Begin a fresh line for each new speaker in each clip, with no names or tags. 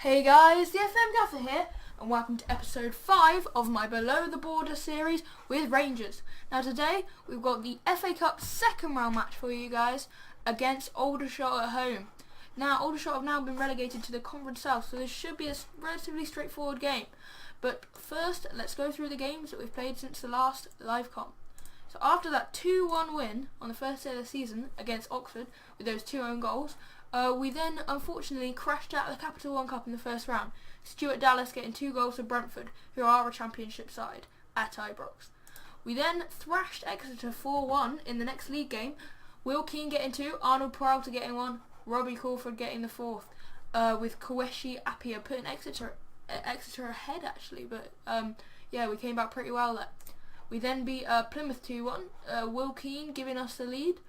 Hey guys, the FM Gaffer here, and welcome to episode 5 of my Below the Border series with Rangers. Now today, we've got the FA Cup second round match for you guys against Aldershot at home. Now, Aldershot have now been relegated to the Conference South, so this should be a relatively straightforward game. But first, let's go through the games that we've played since the last live comp. So after that 2-1 win on the first day of the season against Oxford with those 2 own goals, we then unfortunately crashed out of the Capital One Cup in the first round. Stuart Dallas getting 2 goals for Brentford, who are a championship side, at Ibrox. We then thrashed Exeter 4-1 in the next league game. Will Keane getting 2, Arnold Peralta getting 1, Robbie Crawford getting the 4th, with Koweshi Appiah putting Exeter ahead actually, but yeah, we came back pretty well there. We then beat Plymouth 2-1, Will Keane giving us the lead,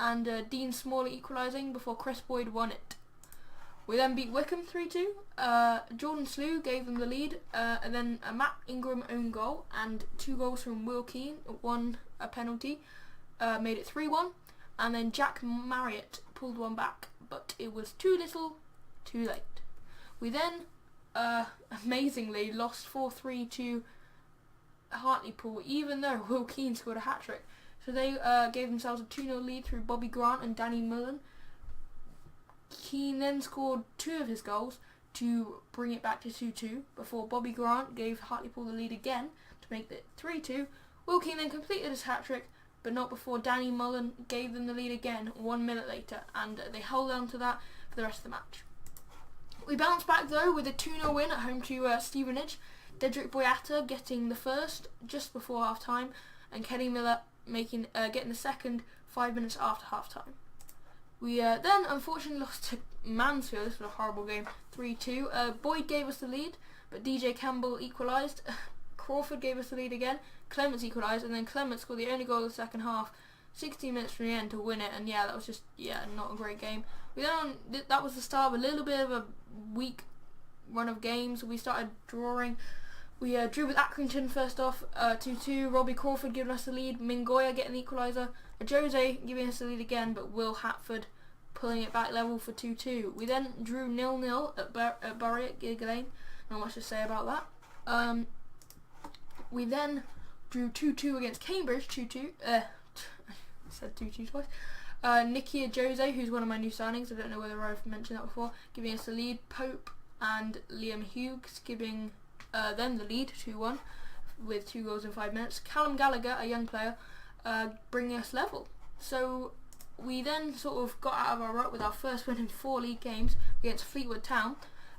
and Dean Smalley equalising before Chris Boyd won it. We then beat Wycombe 3-2, Jordan Slew gave them the lead, and then a Matt Ingram own goal and 2 goals from Will Keane, 1 a penalty, made it 3-1, and then Jack Marriott pulled one back, but it was too little, too late. We then amazingly lost 4-3 to Hartlepool, even though Will Keane scored a hat-trick. So they gave themselves a 2-0 lead through Bobby Grant and Danny Mullen. Keane then scored 2 of his goals to bring it back to 2-2 before Bobby Grant gave Hartlepool the lead again to make it 3-2. Will Keane then completed his hat-trick, but not before Danny Mullen gave them the lead again 1 minute later, and they held on to that for the rest of the match. We bounced back though with a 2-0 win at home to Stevenage. Dedrick Boyata getting the first just before half time, and Kenny Miller getting the second 5 minutes after half time. We then unfortunately lost to Mansfield. This was a horrible game, 3-2. Boyd gave us the lead, but DJ Campbell equalised. Crawford gave us the lead again. Clements equalised, and then Clements scored the only goal of the second half, 16 minutes from the end to win it. And yeah, that was just not a great game. We then that was the start of a little bit of a weak run of games. We started drawing. We drew with Accrington first off, 2-2. Robbie Crawford giving us the lead. Mingoya getting the equaliser. Jose giving us the lead again, but Will Hatford pulling it back level for 2-2. We then drew 0-0 at Bury at Gig Lane. Not much to say about that. We then drew 2-2 against Cambridge. 2-2. I said 2-2 twice. Nikia Jose, who's one of my new signings, I don't know whether I've mentioned that before, giving us the lead. Pope and Liam Hughes giving them the lead 2-1 with 2 goals in 5 minutes. Callum Gallagher, a young player, bringing us level. So we then sort of got out of our rut with our first win in 4 league games against Fleetwood Town.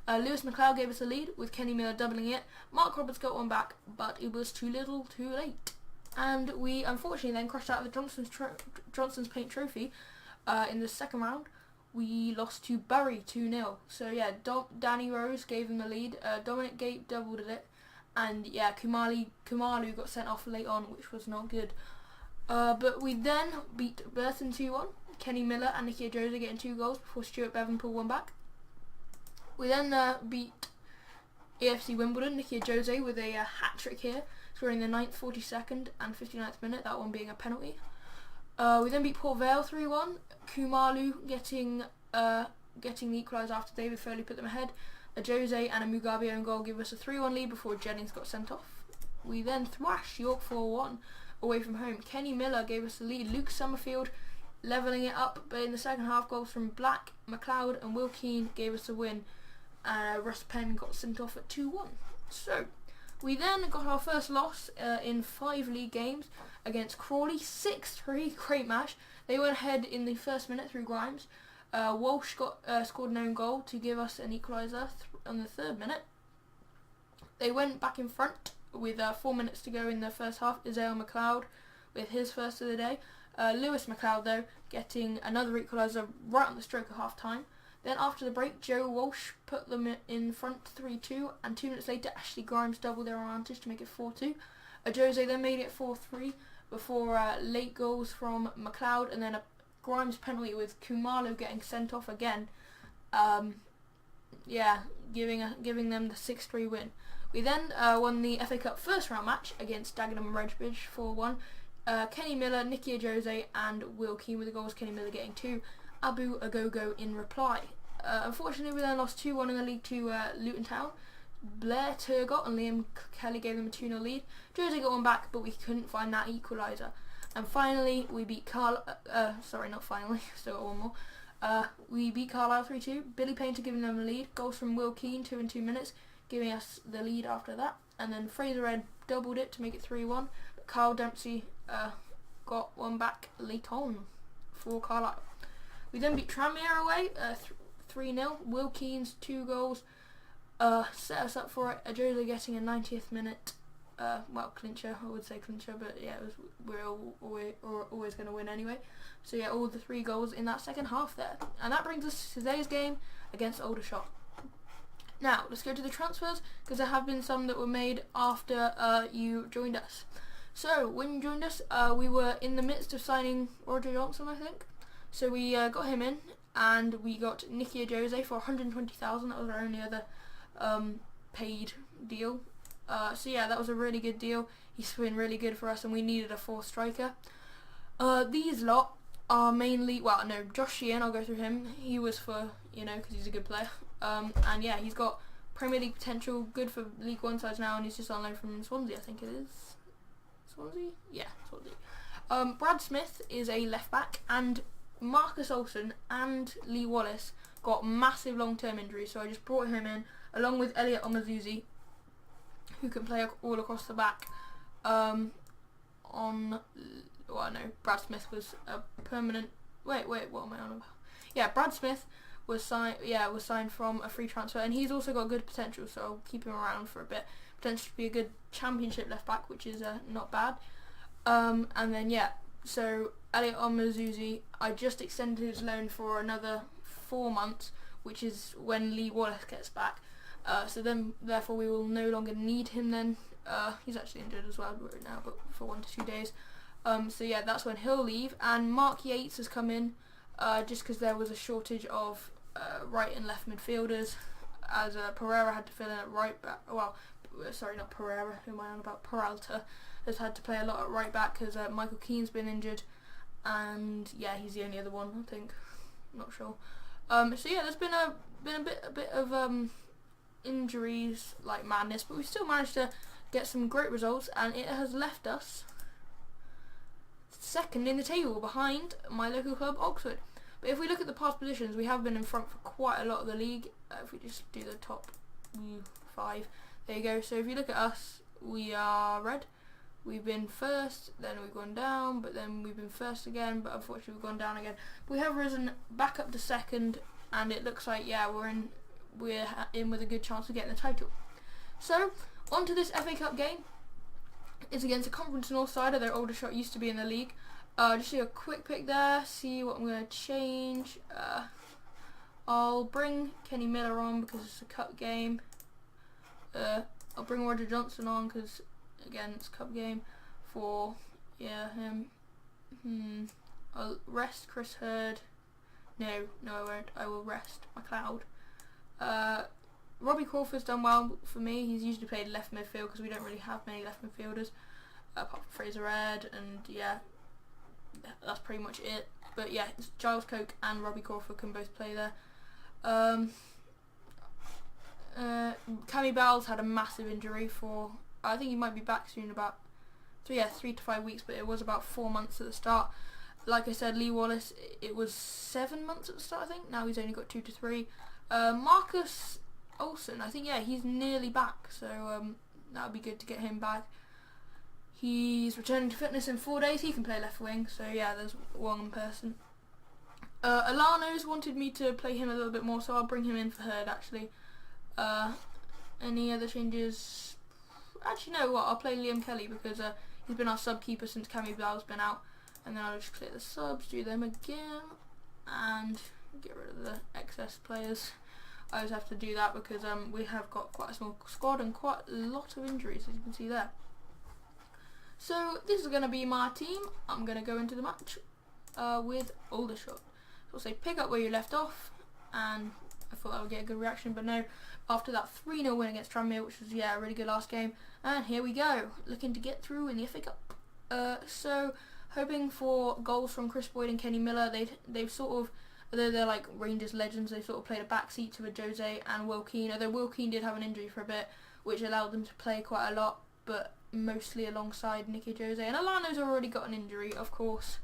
Lewis McLeod gave us a lead with Kenny Miller doubling it. Mark Roberts got one back, but it was too little too late. And we unfortunately then crashed out of the Johnson's Paint Trophy in the second round. We lost to Bury 2-0. So yeah, Danny Rose gave them the lead. Dominic Gate doubled it, and yeah, Kumalu got sent off late on, which was not good. But we then beat Burton 2-1. Kenny Miller and Nikia Jose getting 2 goals before Stuart Bevan pulled one back. We then beat AFC Wimbledon. Nikia Jose with a hat-trick here, scoring the 9th, 42nd and 59th minute, that one being a penalty. We then beat Port Vale 3-1. Kumalu getting the equaliser after David Foley put them ahead. A Jose and a Mugabe own goal give us a 3-1 lead before Jennings got sent off. We then thrashed York 4-1 away from home. Kenny Miller gave us the lead. Luke Summerfield levelling it up, but in the second half, goals from Black, McLeod and Will Keane gave us a win. Russ Penn got sent off at 2-1. So we then got our first loss in 5 league games against Crawley, 6-3, great match. They went ahead in the first minute through Grimes. Walsh scored an own goal to give us an equaliser on the 3rd minute. They went back in front with 4 minutes to go in the first half. Isaiah McLeod with his first of the day. Lewis McLeod though getting another equaliser right on the stroke of half time. Then after the break, Joe Walsh put them in front 3-2, and 2 minutes later Ashley Grimes doubled their advantage to make it 4-2. Jose then made it 4-3 before late goals from McLeod, and then a Grimes penalty with Kumalu getting sent off again. Giving them the 6-3 win. We then won the FA Cup first round match against Dagenham and Redbridge 4-1. Kenny Miller, Nikia Jose and Will Keane with the goals, Kenny Miller getting 2. Abu Agogo in reply. Unfortunately, we then lost 2-1 in the league to Luton Town. Blair Turgott and Liam Kelly gave them a 2-0 lead. Jose got one back, but we couldn't find that equaliser. And finally, we beat sorry, not finally, still got one more. We beat Carlisle 3-2. Billy Painter giving them a lead. Goals from Will Keane, 2 in 2 minutes, giving us the lead after that. And then Fraser Red doubled it to make it 3-1. But Carl Dempsey got one back late on for Carlisle. We then beat Tranmere away, 3-0. Will Keane's 2 goals set us up for it. Jose getting a 90th minute, clincher, I would say clincher, but yeah, we're always going to win anyway. So yeah, all the 3 goals in that second half there. And that brings us to today's game against Aldershot. Now, let's go to the transfers, because there have been some that were made after you joined us. So, when you joined us, we were in the midst of signing Roger Johnson, I think. So we got him in, and we got Nicky Jose for 120,000. That was our only other paid deal. So yeah, that was a really good deal. He's been really good for us, and we needed a 4th striker. These lot are mainly, Josh Sheehan, I'll go through him. He was for, because he's a good player. And yeah, he's got Premier League potential, good for League One sides now, and he's just on loan from Swansea, I think it is. Swansea? Yeah, Swansea. Brad Smith is a left back, and Marcus Olsen and Lee Wallace got massive long-term injuries, so I just brought him in along with Elliot Omazuzi, who can play all across the back. Brad Smith was a permanent. Wait, what am I on about? Yeah, Brad Smith was signed from a free transfer, and he's also got good potential, so I'll keep him around for a bit. Potentially to be a good Championship left back, which is not bad. And then so Elliot Omazuzi, I just extended his loan for another 4 months, which is when Lee Wallace gets back. So then, therefore, we will no longer need him then. He's actually injured as well right now, but for 1 to 2 days. So yeah, that's when he'll leave. And Mark Yates has come in, just because there was a shortage of right and left midfielders, as Pereira had to fill in at right back. Well, sorry, not Pereira, who am I on about? Peralta has had to play a lot at right back because Michael Keane's been injured, and yeah, he's the only other one, I think. I'm not sure. So yeah, there's been a bit of injuries like madness, but we still managed to get some great results, and it has left us second in the table behind my local club Oxford. But if we look at the past positions, we have been in front for quite a lot of the league. If we just do the top 5, there you go. So if you look at us, we are red. We've been first, then we've gone down, but then we've been first again, but unfortunately we've gone down again. We have risen back up to second, and it looks like we're in with a good chance of getting the title. So on to this FA Cup game. It's against a Conference North side, although Aldershot used to be in the league. Just do a quick pick there, see what I'm going to change. I'll bring Kenny Miller on because it's a cup game. I'll bring Roger Johnson on because, again, it's a cup game for, him. I'll rest Chris Hurd. No, I won't. I will rest McLeod. Robbie Crawford's done well for me. He's usually played left midfield because we don't really have many left midfielders, apart from Fraser Ed, and yeah, that's pretty much it. But yeah, Giles Coke and Robbie Crawford can both play there. Cammy Bowles had a massive injury for, I think he might be back soon, about 3 to 5 weeks, but it was about 4 months at the start. Like I said, Lee Wallace, it was 7 months at the start, I think. Now he's only got 2 to 3. Marcus Olsen, I think, he's nearly back, so that would be good to get him back. He's returning to fitness in 4 days. He can play left wing, so yeah, there's one person. Alano's wanted me to play him a little bit more, so I'll bring him in for Hurd, actually. Any other changes? Actually, no, I'll play Liam Kelly because he's been our sub-keeper since Cammy Bell's been out. And then I'll just clear the subs, do them again, and get rid of the excess players. I always have to do that because we have got quite a small squad and quite a lot of injuries, as you can see there. So this is going to be my team. I'm going to go into the match with Aldershot. So I'll say pick up where you left off, and I thought I would get a good reaction, but no. After that 3-0 win against Tranmere, which was a really good last game, and here we go, looking to get through in the FA Cup. So hoping for goals from Chris Boyd and Kenny Miller. They've sort of although they're like Rangers legends, they sort of played a backseat to a Jose and Will Keane, although Will Keane did have an injury for a bit, which allowed them to play quite a lot, but mostly alongside Nicky Jose. And Alano's already got an injury, of course.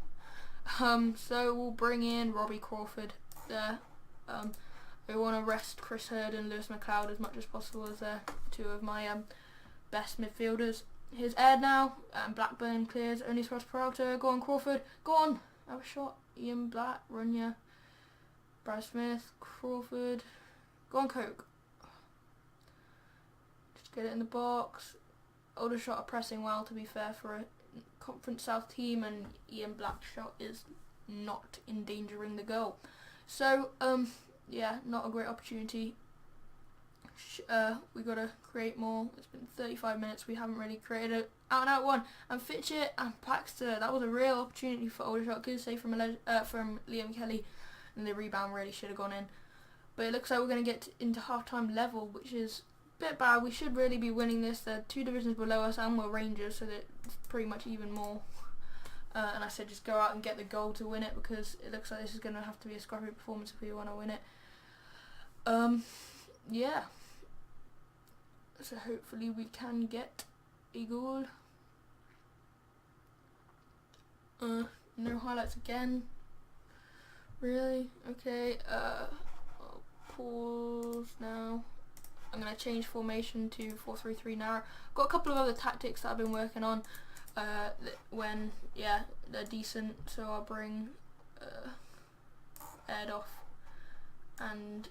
So we'll bring in Robbie Crawford there. We want to rest Chris Hurd and Lewis McLeod as much as possible, as they're two of my best midfielders. Here's Ed now, and Blackburn clears only for Peralta. Go on, Crawford, go on, have a shot. Ian Black, Runya, Brad Smith, Crawford, go on, Coke. Just get it in the box. Aldershot are pressing well, to be fair, for a Conference South team, and Ian Black's shot is not endangering the goal. So, yeah, not a great opportunity. We got to create more. It's been 35 minutes. We haven't really created an out-and-out one. And Fitchett and Paxter, that was a real opportunity for Aldershot. Good save from Liam Kelly, and the rebound really should have gone in. But it looks like we're going to get into half-time level, which is a bit bad. We should really be winning this. They're 2 divisions below us, and we're Rangers, so that it's pretty much even more. And I said just go out and get the goal to win it, because it looks like this is going to have to be a scrappy performance if we want to win it. Yeah. So hopefully we can get a goal. No highlights again. Really? Okay. I'll pause now. I'm going to change formation to 4-3-3 now. Got a couple of other tactics that I've been working on. When, yeah, they're decent. So I'll bring Ed off and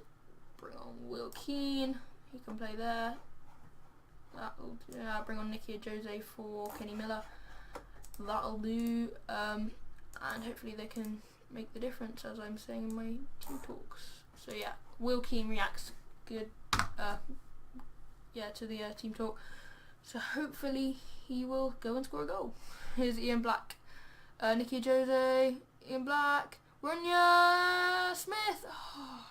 bring on Will Keane. He can play there. That'll do. I'll bring on Nicky Jose for Kenny Miller. That'll do. And hopefully they can make the difference, as I'm saying in my team talks. So yeah, Will Keane reacts good. Yeah, to the team talk. So hopefully he will go and score a goal. Here's Ian Black, Nicky Jose, Ian Black, Runya Smith. Oh.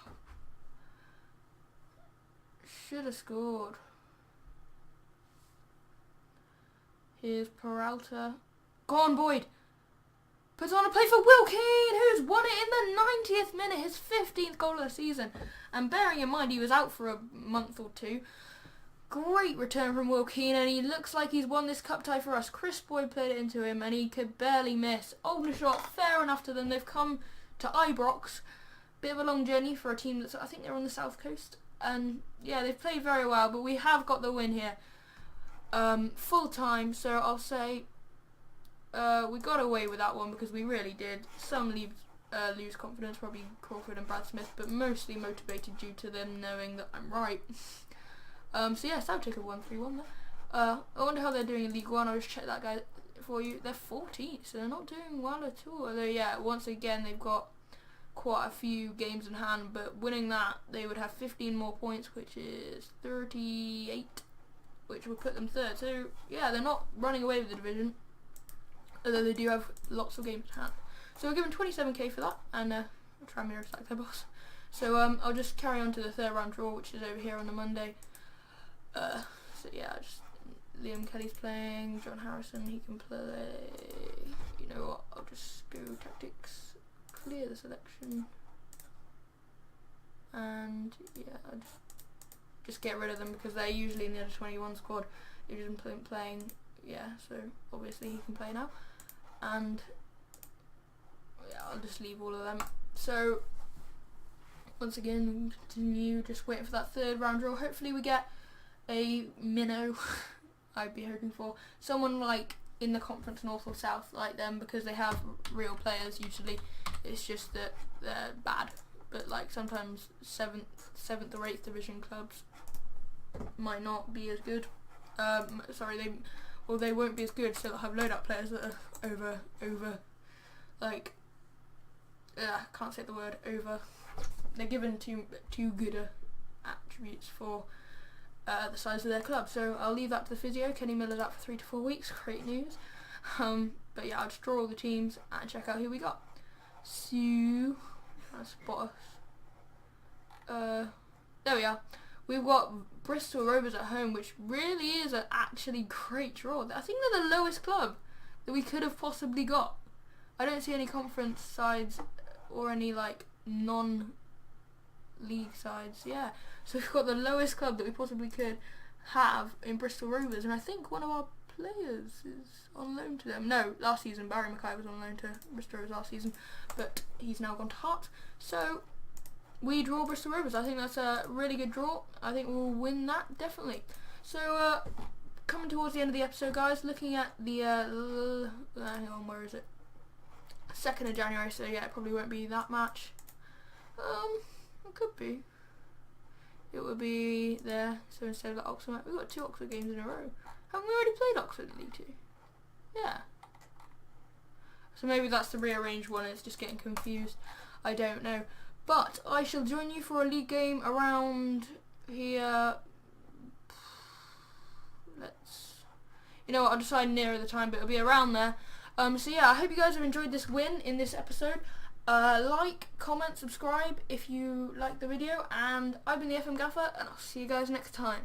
Should have scored. Here's Peralta. Go on, Boyd. Puts on a play for Will Keane, who's won it in the 90th minute, his 15th goal of the season. And bearing in mind he was out for a month or two, great return from Will Keane, and he looks like he's won this cup tie for us. Chris Boyd played it into him, and he could barely miss. Aldershot, fair enough to them. They've come to Ibrox. Bit of a long journey for a team that's, I think they're on the south coast. And yeah, they've played very well, but we have got the win here. Full time, so I'll say we got away with that one because we really did. Some lose confidence, probably Crawford and Brad Smith, but mostly motivated due to them knowing that I'm right. So yeah, South take a 1-3-1 there. I wonder how they're doing in League One. I'll just check that guy for you. They're 14th, so they're not doing well at all. Although yeah, once again they've got quite a few games in hand, but winning that they would have 15 more points, which is 38, which would put them third. So yeah, they're not running away with the division, although they do have lots of games in hand. So we're given 27k for that, and I'll try and mirror stack their boss. So I'll just carry on to the third round draw, which is over here on the Monday. So yeah, just Liam Kelly's playing, John Harrison, he can play. You know what, I'll just go tactics, clear the selection, and yeah, I'll just get rid of them because they're usually in the under 21 squad. They've just been playing, yeah, so obviously he can play now, and yeah, I'll just leave all of them. So once again, continue, just waiting for that third round draw. Hopefully we get a minnow. I'd be hoping for someone like in the conference north or south like them, because they have real players usually. It's just that they're bad, but like sometimes 7th or 8th division clubs might not be as good. Sorry, they won't be as good, so they'll have load up players that are over like can't say the word over. They're given too good attributes for the size of their club. So I'll leave that to the physio. Kenny Miller's out for 3 to 4 weeks. Great news. But yeah, I'll just draw all the teams and check out who we got. So spot us. There we are. We've got Bristol Rovers at home, which really is an actually great draw. I think they're the lowest club that we could have possibly got. I don't see any conference sides or any like non-league sides. Yeah, so we've got the lowest club that we possibly could have in Bristol Rovers, and I think one of our players is on loan to them. No, last season Barry Mackay was on loan to Bristol Rovers last season, but he's now gone to Hearts. So we draw Bristol Rovers. I think that's a really good draw. I think we'll win that, definitely. So coming towards the end of the episode, guys, looking at the hang on, where is it? 2nd of January, so yeah, it probably won't be that match. It could be. It would be there, so instead of the Oxford match, we've got 2 Oxford games in a row. Haven't we already played Oxford in League 2? Yeah. So maybe that's the rearranged one, it's just getting confused. I don't know. But I shall join you for a league game around here. You know what, I'll decide nearer the time, but it'll be around there. So yeah, I hope you guys have enjoyed this win in this episode. Like, comment, subscribe if you like the video, and I've been the FM Gaffer, and I'll see you guys next time.